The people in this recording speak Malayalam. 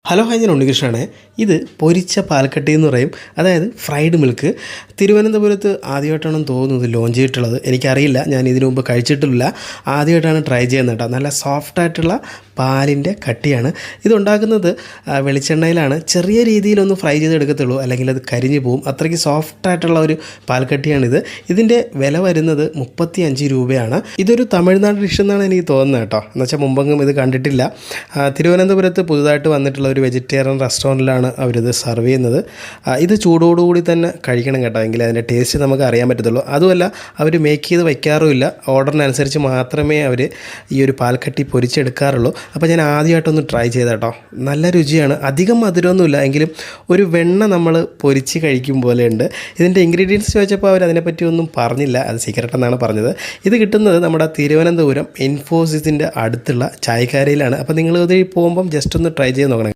ഹലോ ഹായ്, ഞാൻ ഉണ്ണികൃഷ്ണനാണ്. ഇത് പൊരിച്ച പാൽക്കട്ടി എന്ന് പറയും, അതായത് ഫ്രൈഡ് മിൽക്ക്. തിരുവനന്തപുരത്ത് ആദ്യമായിട്ടാണ് തോന്നുന്നത് ലോഞ്ച് ചെയ്തിട്ടുള്ളത്. എനിക്കറിയില്ല, ഞാൻ ഇതിനു മുമ്പ് കഴിച്ചിട്ടില്ല. ആദ്യമായിട്ടാണ് ട്രൈ ചെയ്യുന്നത് കേട്ടോ. നല്ല സോഫ്റ്റായിട്ടുള്ള പാലിൻ്റെ കട്ടിയാണ്. ഇതുണ്ടാക്കുന്നത് വെളിച്ചെണ്ണയിലാണ്. ചെറിയ രീതിയിലൊന്ന് ഫ്രൈ ചെയ്തെടുക്കത്തുള്ളൂ, അല്ലെങ്കിൽ അത് കരിഞ്ഞു പോവും. അത്രയ്ക്ക് സോഫ്റ്റായിട്ടുള്ള ഒരു പാൽക്കട്ടിയാണിത്. ഇതിൻ്റെ വില വരുന്നത് 35 രൂപയാണ്. ഇതൊരു തമിഴ്നാട് ഡിഷ് എന്നാണ് എനിക്ക് തോന്നുന്നത് കേട്ടോ. എന്നുവെച്ചാൽ മുമ്പെങ്കിലും ഇത് കണ്ടിട്ടില്ല. തിരുവനന്തപുരത്ത് പുതുതായിട്ട് വന്നിട്ടുള്ള ഒരു വെജിറ്റേറിയൻ റെസ്റ്റോറൻറ്റിലാണ് അവരിത് സർവ് ചെയ്യുന്നത്. ഇത് ചൂടോടുകൂടി തന്നെ കഴിക്കണം കേട്ടോ, എങ്കിൽ അതിൻ്റെ ടേസ്റ്റ് നമുക്ക് അറിയാൻ പറ്റത്തുള്ളൂ. അതുമല്ല, അവർ മേക്ക് ചെയ്ത് വയ്ക്കാറുമില്ല. ഓർഡറിനനുസരിച്ച് മാത്രമേ അവർ ഈ ഒരു പാൽക്കട്ടി പൊരിച്ചെടുക്കാറുള്ളൂ. അപ്പോൾ ഞാൻ ആദ്യമായിട്ടൊന്ന് ട്രൈ ചെയ്ത കേട്ടോ. നല്ല രുചിയാണ്. അധികം മധുരമൊന്നുമില്ല, എങ്കിലും ഒരു വെണ്ണ നമ്മൾ പൊരിച്ച് കഴിക്കും പോലെയുണ്ട്. ഇതിൻ്റെ ഇൻഗ്രീഡിയൻസ് ചോദിച്ചപ്പോൾ അവർ അതിനെപ്പറ്റി ഒന്നും പറഞ്ഞില്ല, അത് സീക്രട്ട് എന്നാണ് പറഞ്ഞത്. ഇത് കിട്ടുന്നത് നമ്മുടെ തിരുവനന്തപുരം ഇൻഫോസിസിൻ്റെ അടുത്തുള്ള ചായക്കാരയിലാണ്. അപ്പോൾ നിങ്ങൾ ഇത് പോകുമ്പം ജസ്റ്റ് ഒന്ന് ട്രൈ ചെയ്ത് നോക്കണം.